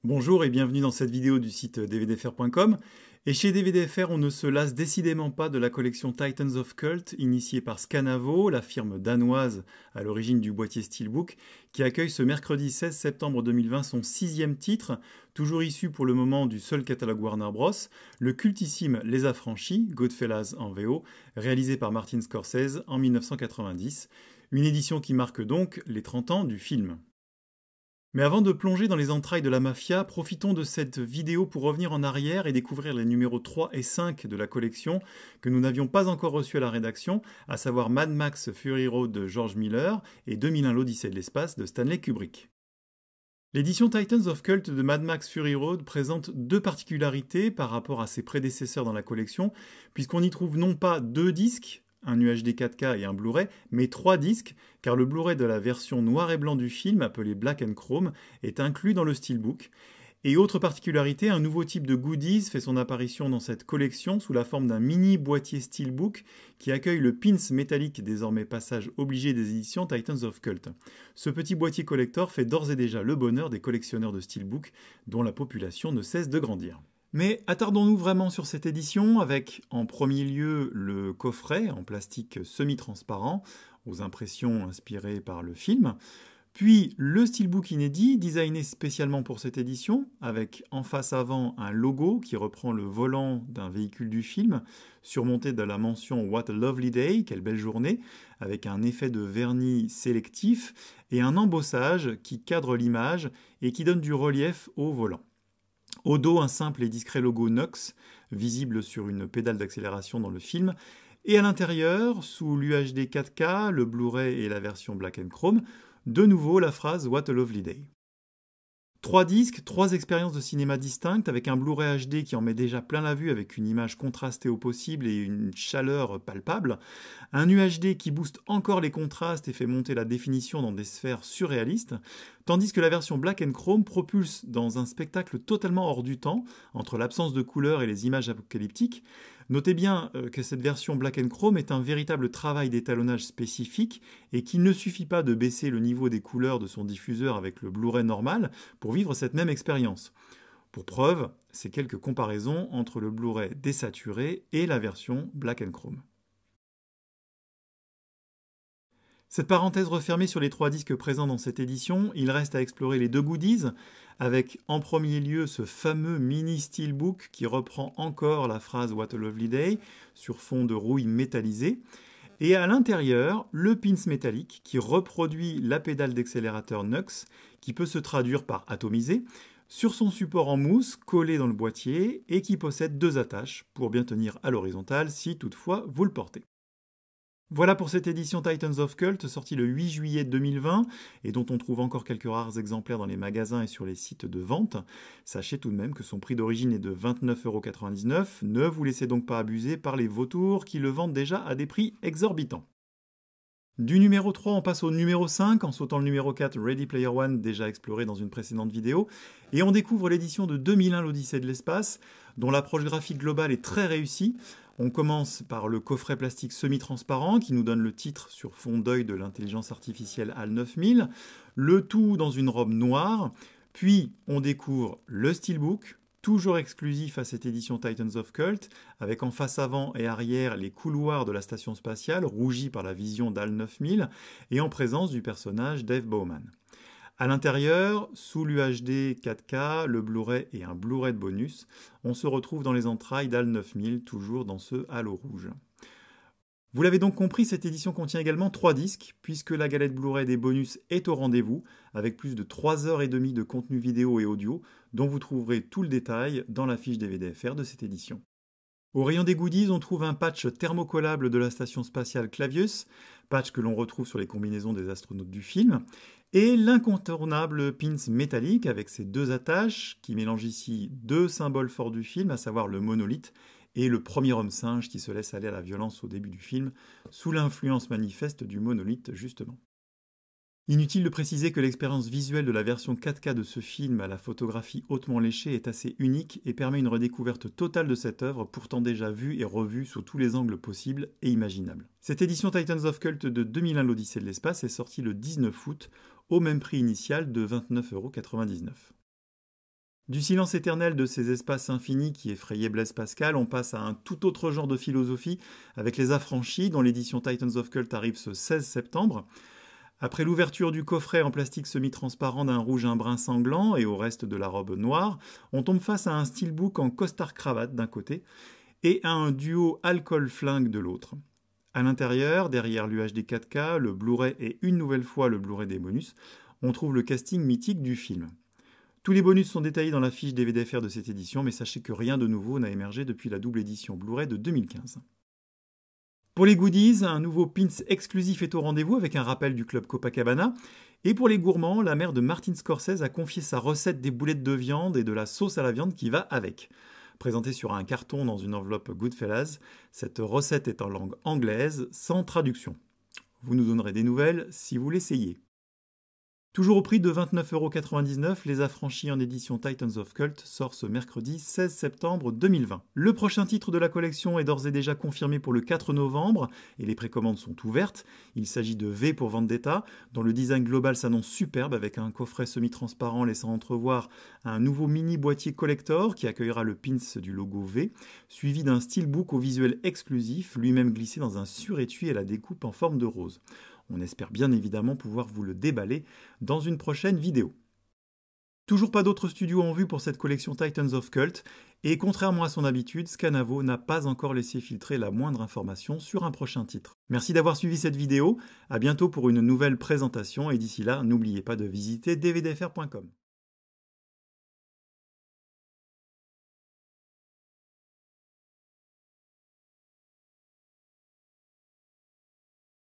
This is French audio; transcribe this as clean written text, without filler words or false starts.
Bonjour et bienvenue dans cette vidéo du site dvdfr.com. Et chez DVDFR, on ne se lasse décidément pas de la collection Titans of Cult, initiée par Scanavo, la firme danoise à l'origine du boîtier Steelbook, qui accueille ce mercredi 16 septembre 2020 son 6e titre, toujours issu pour le moment du seul catalogue Warner Bros, le cultissime Les Affranchis, Goodfellas en VO, réalisé par Martin Scorsese en 1990, une édition qui marque donc les 30 ans du film. Mais avant de plonger dans les entrailles de la mafia, profitons de cette vidéo pour revenir en arrière et découvrir les numéros 3 et 5 de la collection que nous n'avions pas encore reçus à la rédaction, à savoir Mad Max Fury Road de George Miller et 2001 l'Odyssée de l'espace de Stanley Kubrick. L'édition Titans of Cult de Mad Max Fury Road présente deux particularités par rapport à ses prédécesseurs dans la collection, puisqu'on y trouve non pas deux disques, un UHD 4K et un Blu-ray, mais 3 disques, car le Blu-ray de la version noir et blanc du film, appelé Black and Chrome, est inclus dans le Steelbook. Et autre particularité, un nouveau type de goodies fait son apparition dans cette collection sous la forme d'un mini boîtier Steelbook qui accueille le pins métallique désormais passage obligé des éditions Titans of Cult. Ce petit boîtier collector fait d'ores et déjà le bonheur des collectionneurs de Steelbook, dont la population ne cesse de grandir. Mais attardons-nous vraiment sur cette édition avec en premier lieu le coffret en plastique semi-transparent aux impressions inspirées par le film, puis le steelbook inédit designé spécialement pour cette édition avec en face avant un logo qui reprend le volant d'un véhicule du film surmonté de la mention What a lovely day, quelle belle journée, avec un effet de vernis sélectif et un embossage qui cadre l'image et qui donne du relief au volant. Au dos, un simple et discret logo Nox, visible sur une pédale d'accélération dans le film, et à l'intérieur, sous l'UHD 4K, le Blu-ray et la version Black and Chrome, de nouveau la phrase What a lovely day. 3 disques, 3 expériences de cinéma distinctes, avec un Blu-ray HD qui en met déjà plein la vue avec une image contrastée au possible et une chaleur palpable, un UHD qui booste encore les contrastes et fait monter la définition dans des sphères surréalistes, tandis que la version Black and Chrome propulse dans un spectacle totalement hors du temps, entre l'absence de couleurs et les images apocalyptiques. Notez bien que cette version Black and Chrome est un véritable travail d'étalonnage spécifique et qu'il ne suffit pas de baisser le niveau des couleurs de son diffuseur avec le Blu-ray normal pour vivre cette même expérience. Pour preuve, c'est quelques comparaisons entre le Blu-ray désaturé et la version Black and Chrome. Cette parenthèse refermée sur les 3 disques présents dans cette édition, il reste à explorer les 2 goodies, avec en premier lieu ce fameux mini steelbook qui reprend encore la phrase What a lovely day sur fond de rouille métallisée, et à l'intérieur, le pins métallique qui reproduit la pédale d'accélérateur Nux, qui peut se traduire par atomiser, sur son support en mousse collé dans le boîtier et qui possède 2 attaches pour bien tenir à l'horizontale si toutefois vous le portez. Voilà pour cette édition Titans of Cult sortie le 8 juillet 2020 et dont on trouve encore quelques rares exemplaires dans les magasins et sur les sites de vente. Sachez tout de même que son prix d'origine est de 29,99 €. Ne vous laissez donc pas abuser par les vautours qui le vendent déjà à des prix exorbitants. Du numéro 3, on passe au numéro 5 en sautant le numéro 4 Ready Player One déjà exploré dans une précédente vidéo et on découvre l'édition de 2001 l'Odyssée de l'espace dont l'approche graphique globale est très réussie. On commence par le coffret plastique semi-transparent qui nous donne le titre sur fond d'œil de l'intelligence artificielle HAL 9000, le tout dans une robe noire, puis on découvre le steelbook, toujours exclusif à cette édition Titans of Cult, avec en face avant et arrière les couloirs de la station spatiale, rougis par la vision d'HAL 9000, et en présence du personnage Dave Bowman. À l'intérieur, sous l'UHD 4K, le Blu-ray et un Blu-ray de bonus, on se retrouve dans les entrailles d'HAL 9000, toujours dans ce halo rouge. Vous l'avez donc compris, cette édition contient également 3 disques, puisque la galette Blu-ray des bonus est au rendez-vous, avec plus de 3h30 de contenu vidéo et audio, dont vous trouverez tout le détail dans la fiche DVDFR de cette édition. Au rayon des goodies, on trouve un patch thermocollable de la station spatiale Clavius, patch que l'on retrouve sur les combinaisons des astronautes du film, et l'incontournable pins métallique avec ses 2 attaches qui mélangent ici 2 symboles forts du film, à savoir le monolithe et le premier homme singe qui se laisse aller à la violence au début du film, sous l'influence manifeste du monolithe justement. Inutile de préciser que l'expérience visuelle de la version 4K de ce film à la photographie hautement léchée est assez unique et permet une redécouverte totale de cette œuvre pourtant déjà vue et revue sous tous les angles possibles et imaginables. Cette édition Titans of Cult de 2001 l'Odyssée de l'espace est sortie le 19 août au même prix initial de 29,99 €. Du silence éternel de ces espaces infinis qui effrayaient Blaise Pascal, on passe à un tout autre genre de philosophie avec Les Affranchis, dont l'édition Titans of Cult arrive ce 16 septembre. Après l'ouverture du coffret en plastique semi-transparent d'un rouge un brun sanglant et au reste de la robe noire, on tombe face à un steelbook en costard-cravate d'un côté et à un duo alcool-flingue de l'autre. À l'intérieur, derrière l'UHD 4K, le Blu-ray et une nouvelle fois le Blu-ray des bonus, on trouve le casting mythique du film. Tous les bonus sont détaillés dans la fiche DVD-FR de cette édition, mais sachez que rien de nouveau n'a émergé depuis la double édition Blu-ray de 2015. Pour les goodies, un nouveau pins exclusif est au rendez-vous avec un rappel du club Copacabana. Et pour les gourmands, la mère de Martin Scorsese a confié sa recette des boulettes de viande et de la sauce à la viande qui va avec. Présentée sur un carton dans une enveloppe Goodfellas, cette recette est en langue anglaise, sans traduction. Vous nous donnerez des nouvelles si vous l'essayez. Toujours au prix de 29,99 €, Les Affranchis en édition Titans of Cult sort ce mercredi 16 septembre 2020. Le prochain titre de la collection est d'ores et déjà confirmé pour le 4 novembre et les précommandes sont ouvertes. Il s'agit de V pour Vendetta, dont le design global s'annonce superbe avec un coffret semi-transparent laissant entrevoir un nouveau mini boîtier collector qui accueillera le pins du logo V, suivi d'un steelbook au visuel exclusif, lui-même glissé dans un surétui à la découpe en forme de rose. On espère bien évidemment pouvoir vous le déballer dans une prochaine vidéo. Toujours pas d'autres studios en vue pour cette collection Titans of Cult, et contrairement à son habitude, Scanavo n'a pas encore laissé filtrer la moindre information sur un prochain titre. Merci d'avoir suivi cette vidéo, à bientôt pour une nouvelle présentation, et d'ici là, n'oubliez pas de visiter dvdfr.com.